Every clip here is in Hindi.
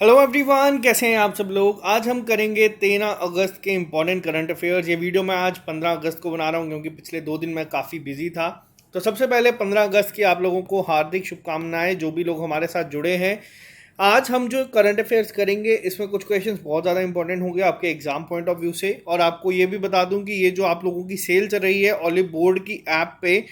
हेलो एवरीवन, कैसे हैं आप सब लोग। आज हम करेंगे 13 अगस्त के इम्पोर्टेंट करंट अफेयर्स। ये वीडियो मैं आज 15 अगस्त को बना रहा हूँ क्योंकि पिछले 2 दिन मैं काफ़ी बिजी था। तो सबसे पहले 15 अगस्त की आप लोगों को हार्दिक शुभकामनाएं, जो भी लोग हमारे साथ जुड़े हैं। आज हम जो करंट अफेयर्स करेंगे इसमें कुछ क्वेश्चंस बहुत ज़्यादा इंपॉर्टेंट होंगे आपके एग्जाम पॉइंट ऑफ व्यू से। और आपको ये भी बता दूं कि ये जो आप लोगों की सेल चल रही है ऑलिव बोर्ड की ऐप पे,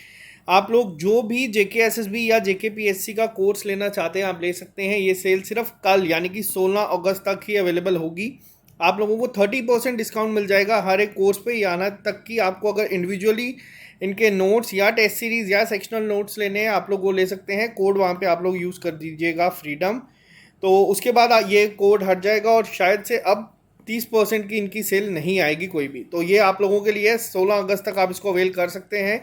आप लोग जो भी JKSSB या JKPSC का कोर्स लेना चाहते हैं आप ले सकते हैं। ये सेल सिर्फ कल यानी कि 16 अगस्त तक ही अवेलेबल होगी। आप लोगों को 30% डिस्काउंट मिल जाएगा हर एक कोर्स पे। यहाँ तक कि आपको अगर इंडिविजुअली इनके नोट्स या टेस्ट सीरीज या सेक्शनल नोट्स लेने हैं आप लोग वो ले सकते हैं। कोड वहाँ पे आप लोग यूज़ कर दीजिएगा फ्रीडम। तो उसके बाद ये कोड हट जाएगा और शायद से अब 30% की इनकी सेल नहीं आएगी कोई भी। तो ये आप लोगों के लिए 16 अगस्त तक आप इसको अवेल कर सकते हैं।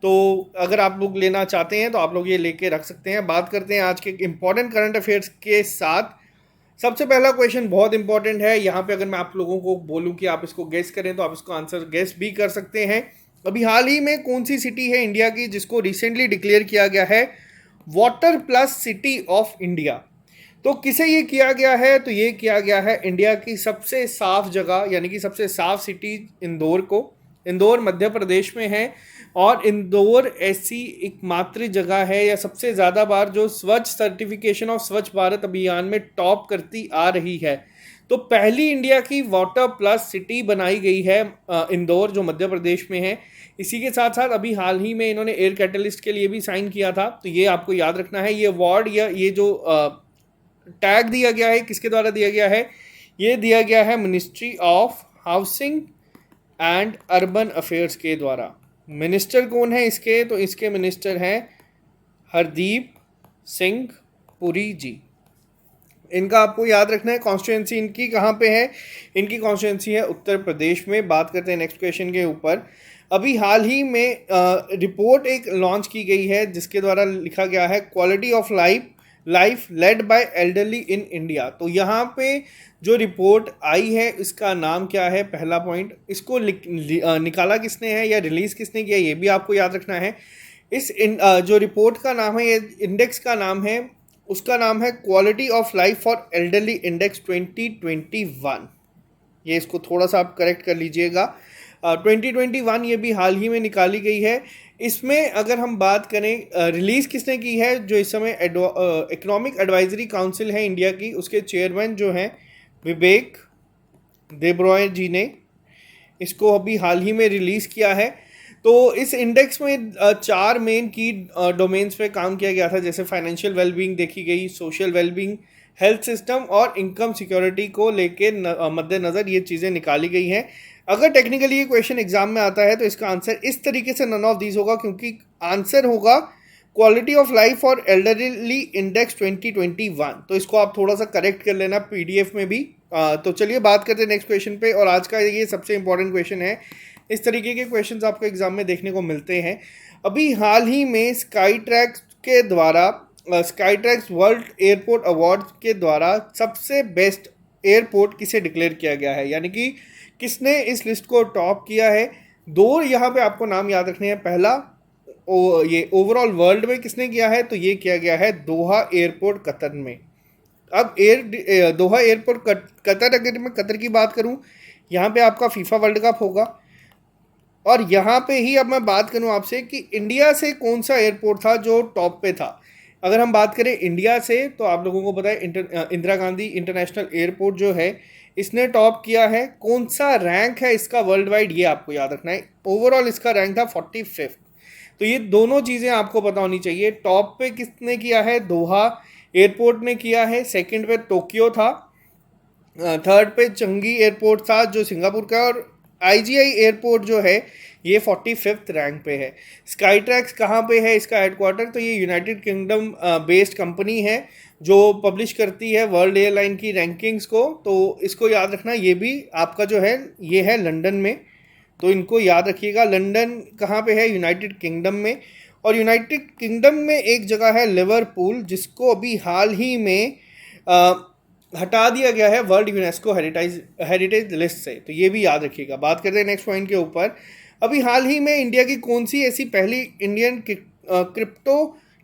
तो अगर आप लोग लेना चाहते हैं तो आप लोग ये लेके रख सकते हैं। बात करते हैं आज के इम्पॉर्टेंट करंट अफेयर्स के साथ। सबसे पहला क्वेश्चन बहुत इंपॉर्टेंट है। यहाँ पे अगर मैं आप लोगों को बोलूँ कि आप इसको गेस करें तो आप इसको आंसर गेस भी कर सकते हैं। अभी हाल ही में कौन सी सिटी है इंडिया की जिसको रिसेंटली डिक्लेयर किया गया है water plus city of India. तो किसे ये किया गया है? तो ये किया गया है इंडिया की सबसे साफ जगह यानी कि सबसे साफ सिटी इंदौर को। इंदौर मध्य प्रदेश में है और इंदौर ऐसी एकमात्र जगह है या सबसे ज़्यादा बार जो स्वच्छ सर्टिफिकेशन ऑफ स्वच्छ भारत अभियान में टॉप करती आ रही है। तो पहली इंडिया की वाटर प्लस सिटी बनाई गई है इंदौर, जो मध्य प्रदेश में है। इसी के साथ साथ अभी हाल ही में इन्होंने एयर कैटलिस्ट के लिए भी साइन किया था। तो ये आपको याद रखना है। ये अवार्ड या ये जो टैग दिया गया है किसके द्वारा दिया गया है? ये दिया गया है ministry of housing and urban affairs के द्वारा। मिनिस्टर कौन है इसके? तो इसके मिनिस्टर हैं हरदीप सिंह पुरी जी। इनका आपको याद रखना है। कॉन्स्टिट्यूंसी इनकी कहाँ पे है? इनकी कॉन्स्टिट्यूंसी है उत्तर प्रदेश में। बात करते हैं नेक्स्ट क्वेश्चन के ऊपर। अभी हाल ही में रिपोर्ट एक लॉन्च की गई है जिसके द्वारा लिखा गया है quality of life led by elderly in India. तो यहाँ पे जो रिपोर्ट आई है इसका नाम क्या है? पहला पॉइंट, इसको निकाला किसने है या रिलीज किसने किया ये भी आपको याद रखना है। जो रिपोर्ट का नाम है, ये इंडेक्स का नाम है, उसका नाम है quality of life for elderly index 2021। ये इसको थोड़ा सा आप करेक्ट कर लीजिएगा। 2021 ये भी हाल ही में निकाली गई है। इसमें अगर हम बात करें रिलीज़ किसने की है, जो इस समय इकोनॉमिक एडवाइजरी काउंसिल है इंडिया की, उसके चेयरमैन जो हैं विवेक देब्रॉय जी ने इसको अभी हाल ही में रिलीज़ किया है। तो इस इंडेक्स में 4 मेन की डोमेन्स पे काम किया गया था, जैसे फाइनेंशियल वेलबींग देखी गई, सोशल वेलबींग, हेल्थ सिस्टम और इनकम सिक्योरिटी को लेके मद्देनज़र ये चीज़ें निकाली गई हैं। अगर टेक्निकली ये क्वेश्चन एग्जाम में आता है तो इसका आंसर इस तरीके से नन ऑफ दीज होगा, क्योंकि आंसर होगा क्वालिटी ऑफ लाइफ और एल्डरली इंडेक्स 2021। तो इसको आप थोड़ा सा करेक्ट कर लेना PDF में भी। तो चलिए बात करते हैं नेक्स्ट क्वेश्चन पे। और आज का ये सबसे इंपॉर्टेंट क्वेश्चन है। इस तरीके के क्वेश्चंस आपको एग्जाम में देखने को मिलते हैं। अभी हाल ही में sky tracks world airport award के द्वारा सबसे बेस्ट एयरपोर्ट किसे डिक्लेयर किया गया है, यानी कि किसने इस लिस्ट को टॉप किया है? 2 यहाँ पे आपको नाम याद रखने हैं। पहला ये ओवरऑल वर्ल्ड में किसने किया है? तो ये किया गया है दोहा एयरपोर्ट कतर में। अब दोहा एयरपोर्ट कतर, अगर मैं कतर की बात करूँ, यहाँ पे आपका फीफा वर्ल्ड कप होगा। और यहाँ पे ही अब मैं बात करूँ आपसे कि इंडिया से कौन सा एयरपोर्ट था जो टॉप पे था। अगर हम बात करें इंडिया से तो आप लोगों को पता है इंदिरा गांधी इंटरनेशनल एयरपोर्ट जो है इसने टॉप किया है। कौन सा रैंक है इसका वर्ल्ड वाइड, ये आपको याद रखना है। ओवरऑल इसका रैंक था 45। तो ये दोनों चीज़ें आपको पता होनी चाहिए। टॉप पे किसने किया है? दोहा एयरपोर्ट ने किया है। सेकंड पे टोक्यो था। थर्ड पे चंगी एयरपोर्ट था जो सिंगापुर का। और IGI एयरपोर्ट जो है ये 45th रैंक पे है। स्काई ट्रैक्स कहाँ पे है इसका हेडक्वार्टर? तो ये यूनाइटेड किंगडम बेस्ड कंपनी है जो पब्लिश करती है वर्ल्ड एयरलाइन की रैंकिंग्स को। तो इसको याद रखना, ये भी आपका जो है ये है लंदन में। तो इनको याद रखिएगा। लंदन कहाँ पे है? यूनाइटेड किंगडम में। और यूनाइटेड किंगडम में एक जगह है लिवरपूल, जिसको अभी हाल ही में हटा दिया गया है वर्ल्ड यूनेस्को हेरिटेज लिस्ट से। तो ये भी याद रखिएगा। बात करते हैं नेक्स्ट पॉइंट के ऊपर। अभी हाल ही में इंडिया की कौन सी ऐसी पहली इंडियन क्रिप्टो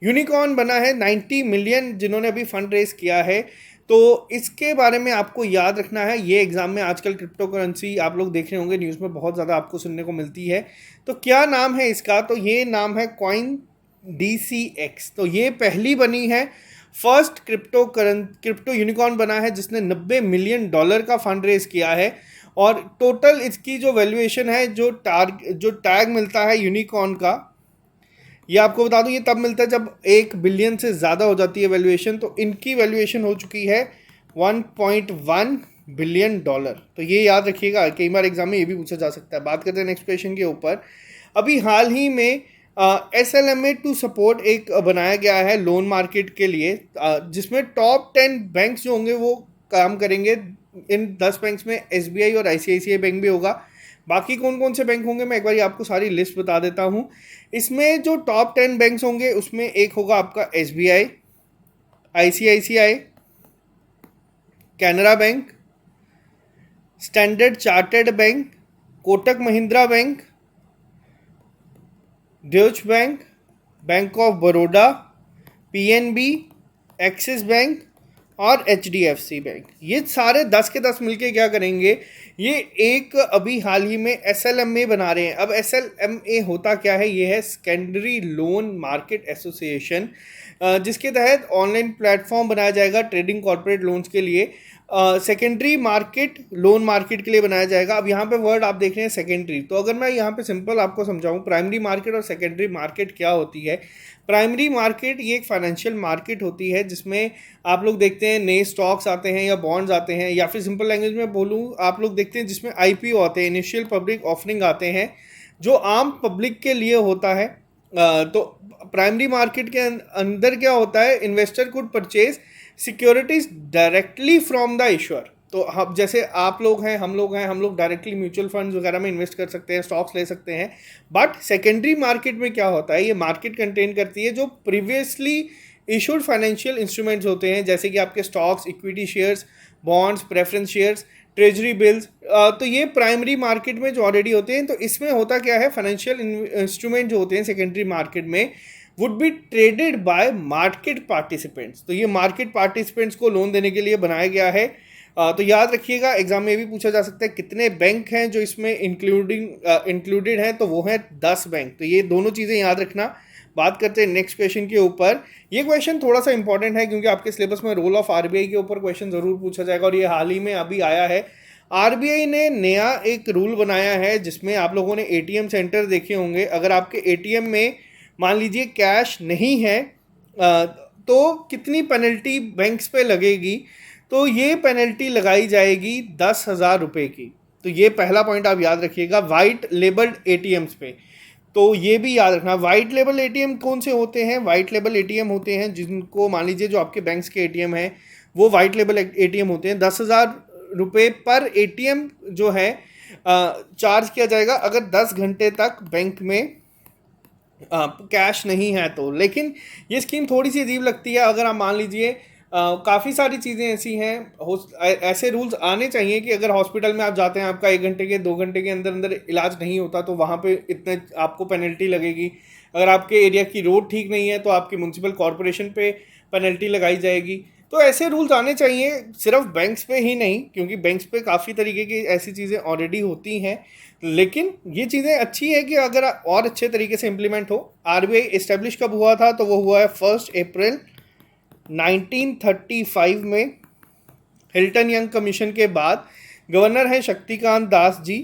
यूनिकॉर्न बना है 90 मिलियन जिन्होंने अभी फंड रेज किया है। तो इसके बारे में आपको याद रखना है, ये एग्जाम में आजकल क्रिप्टो करेंसी आप लोग देख रहे होंगे न्यूज़ में बहुत ज़्यादा आपको सुनने को मिलती है। तो क्या नाम है इसका, तो ये नाम है कॉइन DCX। तो ये पहली बनी है, फर्स्ट क्रिप्टो यूनिकॉर्न बना है जिसने $90 मिलियन का फंड रेज किया है। और टोटल इसकी जो वैल्यूएशन है, जो टैग मिलता है यूनिकॉर्न का, ये आपको बता दूं ये तब मिलता है जब 1 बिलियन से ज़्यादा हो जाती है वैल्यूएशन। तो इनकी वैल्यूएशन हो चुकी है $1.1 बिलियन। तो ये याद रखिएगा, कई बार एग्जाम में ये भी पूछा जा सकता है। बात करते हैं नेक्स्ट क्वेश्चन के ऊपर। अभी हाल ही में SLMA टू सपोर्ट एक बनाया गया है लोन मार्केट के लिए, जिसमें टॉप 10 बैंक्स जो होंगे वो काम करेंगे। इन 10 बैंक्स में SBI और ICICI बैंक भी होगा। बाकी कौन कौन से बैंक होंगे मैं एक बार आपको सारी लिस्ट बता देता हूँ। इसमें जो टॉप 10 बैंक्स होंगे उसमें एक होगा आपका SBI, ICICI, Canara bank, Standard Chartered bank, Kotak Mahindra bank, Deutsche bank, bank of Baroda, PNB, Axis bank और HDFC बैंक। ये सारे 10 के 10 मिलके क्या करेंगे, ये एक अभी हाल ही में SLMA बना रहे हैं। अब SLMA होता क्या है, ये है सेकेंडरी लोन मार्केट एसोसिएशन, जिसके तहत ऑनलाइन प्लेटफॉर्म बनाया जाएगा ट्रेडिंग कॉर्पोरेट लोन्स के लिए। सेकेंडरी मार्केट लोन मार्केट के लिए बनाया जाएगा। अब यहाँ पे वर्ड आप देख रहे हैं सेकेंडरी, तो अगर मैं यहाँ पे सिंपल आपको समझाऊँ प्राइमरी मार्केट और सेकेंडरी मार्केट क्या होती है। प्राइमरी मार्केट ये एक फाइनेंशियल मार्केट होती है जिसमें आप लोग देखते हैं नए स्टॉक्स आते हैं या बॉन्ड्स आते हैं, या फिर सिंपल लैंग्वेज में बोलूँ आप लोग देखते हैं जिसमें IPO आते हैं, इनिशियल पब्लिक ऑफरिंग आते हैं, जो आम पब्लिक के लिए होता है। तो प्राइमरी मार्केट के अंदर क्या होता है, investor could purchase securities directly from the issuer. तो हम जैसे आप लोग हैं, हम लोग डायरेक्टली म्यूचुअल फंड्स वगैरह में इन्वेस्ट कर सकते हैं, स्टॉक्स ले सकते हैं। बट सेकेंडरी मार्केट में क्या होता है, ये मार्केट कंटेन करती है जो प्रीवियसली इशूड फाइनेंशियल इंस्ट्रूमेंट्स होते हैं, जैसे कि आपके stocks, equity shares, bonds, preference shares, treasury bills. तो ये प्राइमरी मार्केट में जो ऑलरेडी होते हैं। तो इसमें होता क्या है, फाइनेंशियल इंस्ट्रूमेंट जो होते हैं सेकेंडरी मार्केट में would be traded bye market participants. तो ये मार्केट पार्टिसिपेंट्स को लोन देने के लिए बनाया गया है। तो याद रखिएगा, एग्जाम में भी पूछा जा सकता है कितने बैंक हैं जो इसमें इंक्लूडेड हैं, तो वो हैं 10 बैंक। तो ये दोनों चीज़ें याद रखना। बात करते हैं नेक्स्ट क्वेश्चन के ऊपर। ये क्वेश्चन थोड़ा सा इंपॉर्टेंट है क्योंकि आपके सिलेबस में रोल ऑफ RBI के ऊपर क्वेश्चन ज़रूर पूछा जाएगा, और ये हाल ही में अभी आया है। RBI ने नया एक रूल बनाया है जिसमें आप लोगों ने ATM सेंटर देखे होंगे। अगर आपके ATM में मान लीजिए कैश नहीं है, तो कितनी पेनल्टी बैंक्स पे लगेगी, तो ये पेनल्टी लगाई जाएगी 10,000 रुपये की। तो ये पहला पॉइंट आप याद रखिएगा, वाइट लेबल्ड ATMs पे। तो ये भी याद रखना, वाइट लेबल ATM कौन से होते हैं, वाइट लेबल ATM होते हैं जिनको मान लीजिए जो आपके बैंक्स के ATM हैं वो वाइट लेबल ATM होते हैं। 10,000 रुपये पर ATM जो है चार्ज किया जाएगा अगर 10 घंटे तक बैंक में कैश नहीं है तो। लेकिन ये स्कीम थोड़ी सी अजीब लगती है। अगर आप मान लीजिए काफ़ी सारी चीज़ें ऐसी हैं, ऐसे रूल्स आने चाहिए कि अगर हॉस्पिटल में आप जाते हैं, आपका 1 घंटे के 2 घंटे के अंदर अंदर इलाज नहीं होता तो वहाँ पे इतने आपको पेनल्टी लगेगी। अगर आपके एरिया की रोड ठीक नहीं है तो आपकी म्यूनसिपल कॉरपोरेशन पे पेनल्टी लगाई जाएगी। तो ऐसे रूल्स आने चाहिए, सिर्फ बैंक्स पे ही नहीं, क्योंकि बैंक्स पे काफ़ी तरीके की ऐसी चीज़ें ऑलरेडी होती हैं। लेकिन ये चीज़ें अच्छी है कि अगर और अच्छे तरीके से इम्प्लीमेंट हो। RBI इस्टेब्लिश कब हुआ था, तो वो हुआ है 1 अप्रैल 1935 में। हिल्टन यंग कमीशन के बाद गवर्नर हैं शक्तिकांत दास जी,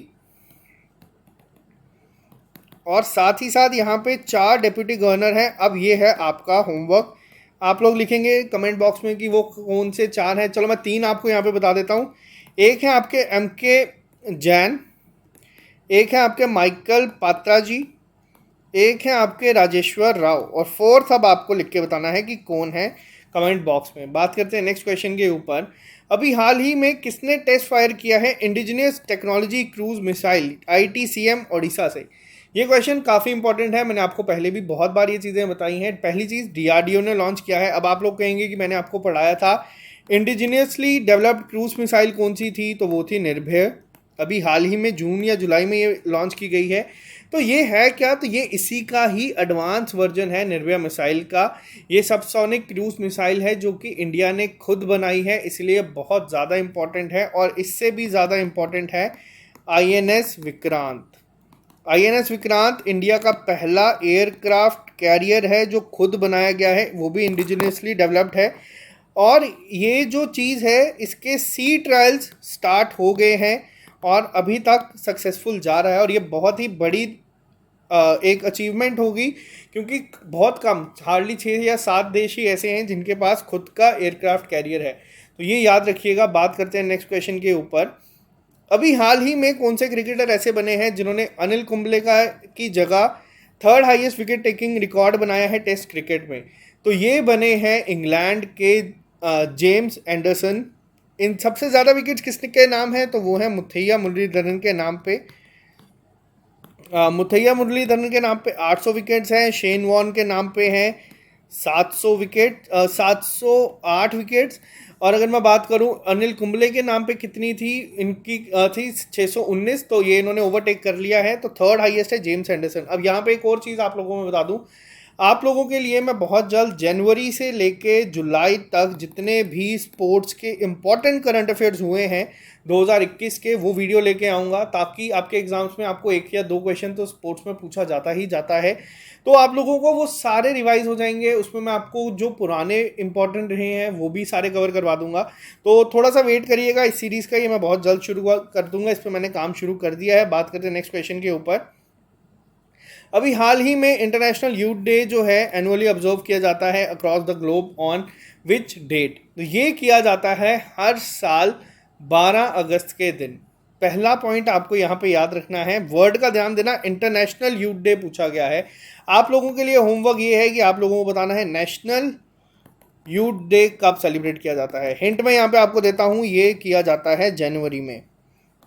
और साथ ही साथ यहाँ पे 4 डेप्यूटी गवर्नर हैं। अब ये है आपका होमवर्क, आप लोग लिखेंगे कमेंट बॉक्स में कि वो कौन से 4 हैं। चलो मैं 3 आपको यहाँ पे बता देता हूँ। एक है आपके MK जैन, एक है आपके माइकल पात्रा जी, एक है आपके राजेश्वर राव, और 4th अब आपको लिख के बताना है कि कौन है कमेंट बॉक्स में। बात करते हैं नेक्स्ट क्वेश्चन के ऊपर। अभी हाल ही में किसने टेस्ट फायर किया है indigenous technology cruise missile ITCM Odisha से। ये क्वेश्चन काफ़ी इंपॉर्टेंट है, मैंने आपको पहले भी बहुत बार ये चीज़ें बताई हैं। पहली चीज़ DRDO ने लॉन्च किया है। अब आप लोग कहेंगे कि मैंने आपको पढ़ाया था इंडिजिनियसली डेवलप्ड क्रूज मिसाइल कौन सी थी, तो वो थी निर्भय। अभी हाल ही में जून या जुलाई में ये लॉन्च की गई है। तो ये है क्या, तो ये इसी का ही एडवांस वर्जन है निर्भया मिसाइल का। ये सबसोनिक क्रूज मिसाइल है जो कि इंडिया ने खुद बनाई है, इसलिए बहुत ज़्यादा इम्पॉर्टेंट है। और इससे भी ज़्यादा इम्पॉर्टेंट है INS Vikrant. INS Vikrant India का पहला एयरक्राफ्ट कैरियर है जो खुद बनाया गया है, वो भी इंडिजिनियसली डेवलप्ड है। और ये जो चीज़ है, इसके सी ट्रायल्स स्टार्ट हो गए हैं और अभी तक सक्सेसफुल जा रहा है। और ये बहुत ही बड़ी एक अचीवमेंट होगी, क्योंकि बहुत कम, हार्डली 6 या 7 देश ही ऐसे हैं जिनके पास खुद का एयरक्राफ्ट कैरियर है। तो ये याद रखिएगा। बात करते हैं नेक्स्ट क्वेश्चन के ऊपर। अभी हाल ही में कौन से क्रिकेटर ऐसे बने हैं जिन्होंने अनिल कुंबले का की जगह third highest wicket taking record बनाया है टेस्ट क्रिकेट में? तो ये बने हैं इंग्लैंड के जेम्स एंडरसन। इन सबसे ज़्यादा विकेट्स किसके के नाम है? तो वो है मुथैया मुरलीधरन के नाम पे। मुथैया मुरलीधरन के नाम पे 800 विकेट्स हैं। शेन वॉर्न के नाम पे हैं 708 विकेट्स। और अगर मैं बात करूं अनिल कुंबले के नाम पे कितनी थी, इनकी थी 619। तो ये इन्होंने ओवरटेक कर लिया है। तो थर्ड हाईएस्ट है जेम्स एंडरसन। अब यहाँ पे एक और चीज़ आप लोगों में बता दूं, आप लोगों के लिए मैं बहुत जल्द जनवरी से लेके जुलाई तक जितने भी स्पोर्ट्स के इम्पॉर्टेंट करंट अफेयर्स हुए हैं 2021 के, वो वीडियो लेके आऊँगा, ताकि आपके एग्जाम्स में आपको 1 या 2 क्वेश्चन तो स्पोर्ट्स में पूछा जाता ही जाता है। तो आप लोगों को वो सारे रिवाइज हो जाएंगे। उसमें मैं आपको जो पुराने इंपॉर्टेंट रहे हैं वो भी सारे कवर करवा दूंगा। तो थोड़ा सा वेट करिएगा इस सीरीज़ का, ये मैं बहुत जल्द शुरू कर दूंगा। इस पर मैंने काम शुरू कर दिया है। बात करते हैं नेक्स्ट क्वेश्चन के ऊपर। अभी हाल ही में इंटरनेशनल यूथ डे जो है एनुअली ऑब्जर्व किया जाता है across the globe on which date? तो ये किया जाता है हर साल 12 अगस्त के दिन। पहला पॉइंट आपको यहाँ पे याद रखना है, वर्ड का ध्यान देना, इंटरनेशनल यूथ डे पूछा गया है। आप लोगों के लिए होमवर्क ये है कि आप लोगों को बताना है नेशनल यूथ डे कब सेलिब्रेट किया जाता है। हिंट मैं यहाँ पे आपको देता हूँ, ये किया जाता है जनवरी में।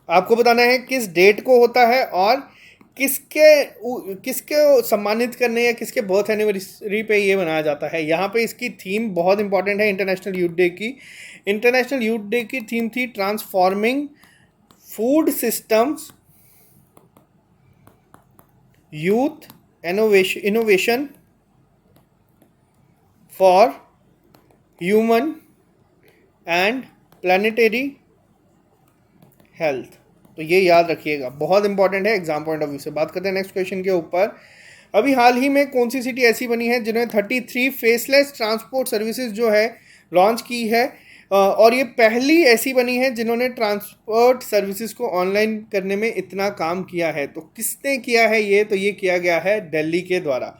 आपको बताना है किस डेट को होता है और किसके सम्मानित करने या किसके बर्थ एनिवर्सरी पे ये मनाया जाता है। यहाँ पे इसकी थीम बहुत इंपॉर्टेंट है इंटरनेशनल यूथ डे की। इंटरनेशनल यूथ डे की थीम थी transforming food systems, youth innovation for human and planetary health. तो ये याद रखिएगा, बहुत इंपॉर्टेंट है एग्जाम पॉइंट ऑफ व्यू से। बात करते हैं नेक्स्ट क्वेश्चन के ऊपर। अभी हाल ही में कौन सी सिटी ऐसी बनी है जिन्होंने 33 फेसलेस ट्रांसपोर्ट सर्विसेज जो है लॉन्च की है? और ये पहली ऐसी बनी है जिन्होंने ट्रांसपोर्ट सर्विसेज को ऑनलाइन करने में इतना काम किया है। तो किसने किया है ये? तो ये किया गया है दिल्ली के द्वारा।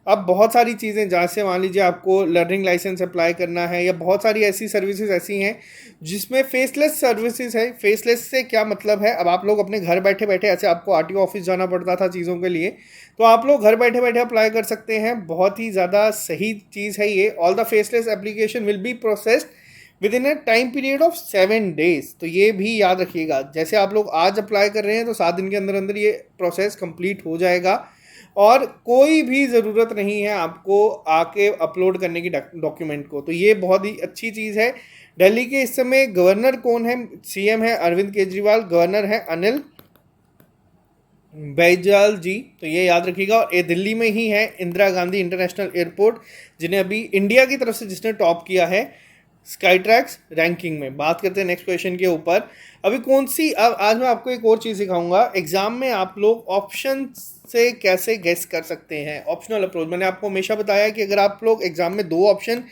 अब बहुत सारी चीज़ें, जहाँ से मान लीजिए आपको लर्निंग लाइसेंस अप्लाई करना है, या बहुत सारी ऐसी सर्विसेज ऐसी हैं जिसमें फेसलेस सर्विसेज है। फेसलेस से क्या मतलब है? अब आप लोग अपने घर बैठे बैठे, ऐसे आपको RTO ऑफिस जाना पड़ता था चीज़ों के लिए, तो आप लोग घर बैठे बैठे अप्लाई कर सकते हैं। बहुत ही ज़्यादा सही चीज़ है ये। All the faceless application will be processed with in A time period of 7 days. तो ये भी याद रखिएगा, जैसे आप लोग आज अप्लाई कर रहे हैं तो 7 दिन के अंदर अंदर ये प्रोसेस कंप्लीट हो जाएगा। और कोई भी ज़रूरत नहीं है आपको आके अपलोड करने की डॉक्यूमेंट को। तो ये बहुत ही अच्छी चीज़ है। दिल्ली के इस समय गवर्नर कौन है? CM है अरविंद केजरीवाल, गवर्नर है अनिल बैजल जी। तो ये याद रखिएगा। और ये दिल्ली में ही है इंदिरा गांधी इंटरनेशनल एयरपोर्ट, जिन्हें अभी इंडिया की तरफ से जिसने टॉप किया है स्काई ट्रैक्स रैंकिंग में। बात करते हैं नेक्स्ट क्वेश्चन के ऊपर। अभी कौन सी, अब आज मैं आपको एक और चीज़ सिखाऊंगा। एग्जाम में आप लोग ऑप्शन से कैसे गेस कर सकते हैं, ऑप्शनल अप्रोच। मैंने आपको हमेशा बताया कि अगर आप लोग एग्जाम में 2 ऑप्शन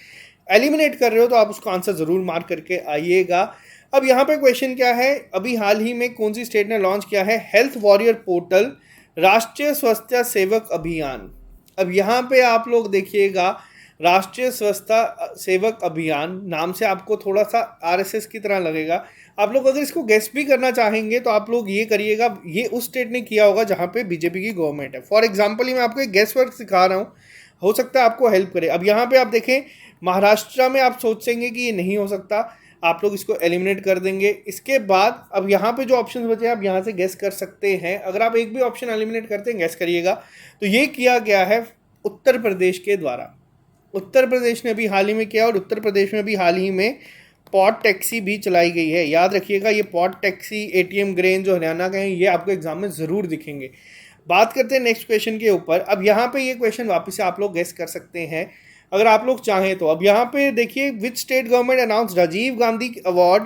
एलिमिनेट कर रहे हो तो आप उसका आंसर ज़रूर मार्क करके आइएगा। अब यहाँ पे क्वेश्चन क्या है, अभी हाल ही में कौन सी स्टेट ने लॉन्च किया है हेल्थ वॉरियर पोर्टल, राष्ट्रीय स्वास्थ्य सेवक अभियान। अब यहाँ पे आप लोग देखिएगा, राष्ट्रीय स्वच्छता सेवक अभियान नाम से आपको थोड़ा सा RSS की तरह लगेगा। आप लोग अगर इसको गेस भी करना चाहेंगे तो आप लोग ये करिएगा, ये उस स्टेट ने किया होगा जहाँ पे बीजेपी की गवर्नमेंट है। फॉर एग्जांपल ही मैं आपको एक गेस वर्क सिखा रहा हूँ, हो सकता है आपको हेल्प करे। अब यहाँ पे आप देखें, महाराष्ट्र में आप सोचेंगे कि ये नहीं हो सकता, आप लोग इसको एलिमिनेट कर देंगे। इसके बाद अब यहाँ पे जो ऑप्शन बचे हैं आप यहाँ से गेस कर सकते हैं। अगर आप एक भी ऑप्शन एलिमिनेट करते हैं, गेस करिएगा। तो ये किया गया है उत्तर प्रदेश के द्वारा। उत्तर प्रदेश ने भी हाल ही में किया, और उत्तर प्रदेश में भी हाल ही में पॉट टैक्सी भी चलाई गई है। याद रखिएगा, ये पॉट टैक्सी ATM ग्रेन जो हरियाणा के हैं, ये आपको एग्जाम में ज़रूर दिखेंगे। बात करते हैं नेक्स्ट क्वेश्चन के ऊपर। अब यहाँ पे ये क्वेश्चन वापस से आप लोग गेस कर सकते हैं अगर आप लोग चाहें तो। अब यहाँ पे देखिए, which state government announce Rajiv Gandhi award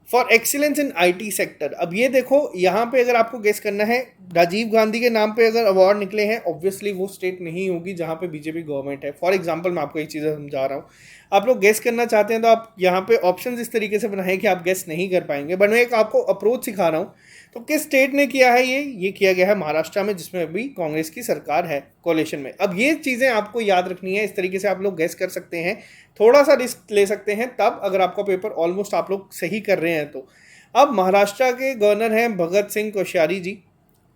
for excellence in IT sector. अब ये देखो, यहाँ पे अगर आपको गेस करना है, राजीव गांधी के नाम पे अगर अवार्ड निकले हैं, ऑब्वियसली वो स्टेट नहीं होगी जहाँ पे बीजेपी गवर्नमेंट है। फॉर एग्जांपल मैं आपको ये चीज़ें समझा रहा हूँ, आप लोग गेस करना चाहते हैं तो आप यहाँ पे ऑप्शंस इस तरीके से बनाएं कि आप गेस नहीं कर पाएंगे, बट मैं एक आपको अप्रोच सिखा रहा हूँ। तो किस स्टेट ने किया है ये किया गया है महाराष्ट्र में, जिसमें अभी कांग्रेस की सरकार है कोalition में। अब ये चीज़ें आपको याद रखनी है, इस तरीके से आप लोग गेस कर सकते हैं, थोड़ा सा रिस्क ले सकते हैं तब, अगर आपका पेपर ऑलमोस्ट आप लोग सही कर रहे हैं तो। अब महाराष्ट्र के गवर्नर हैं भगत सिंह कोश्यारी जी।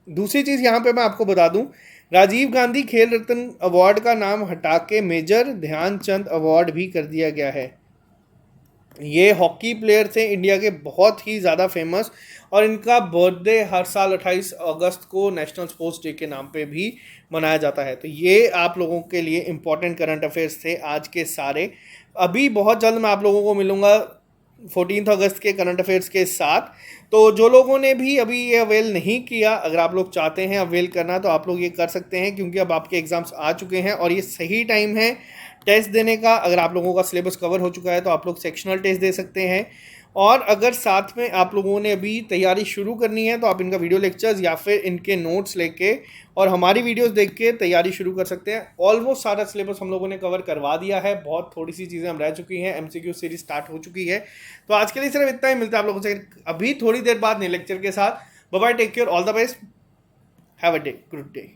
दूसरी चीज़ यहाँ पे मैं आपको बता दूं, राजीव गांधी खेल रत्न अवार्ड का नाम हटा के मेजर ध्यानचंद अवार्ड भी कर दिया गया है। ये हॉकी प्लेयर थे इंडिया के, बहुत ही ज़्यादा फेमस, और इनका बर्थडे हर साल 28 अगस्त को नेशनल स्पोर्ट्स डे के नाम पे भी मनाया जाता है। तो ये आप लोगों के लिए इम्पोर्टेंट करंट अफेयर्स थे आज के सारे। अभी बहुत जल्द मैं आप लोगों को मिलूँगा 14 अगस्त के करंट अफेयर्स के साथ। तो जो लोगों ने भी अभी ये अवेल नहीं किया, अगर आप लोग चाहते हैं अवेल करना तो आप लोग ये कर सकते हैं, क्योंकि अब आपके एग्ज़ाम्स आ चुके हैं और ये सही टाइम है टेस्ट देने का। अगर आप लोगों का सिलेबस कवर हो चुका है तो आप लोग सेक्शनल टेस्ट दे सकते हैं, और अगर साथ में आप लोगों ने अभी तैयारी शुरू करनी है तो आप इनका वीडियो लेक्चर्स या फिर इनके नोट्स लेके और हमारी वीडियोस देख के तैयारी शुरू कर सकते हैं। ऑलमोस्ट सारा सिलेबस हम लोगों ने कवर करवा दिया है, बहुत थोड़ी सी चीज़ें हम रह चुकी हैं, MCQ सीरीज स्टार्ट हो चुकी है। तो आज के लिए सिर्फ इतना ही, मिलता है आप लोगों से अभी थोड़ी देर बाद नए लेक्चर के साथ। Bye bye, take care, all the best, have a day, good day.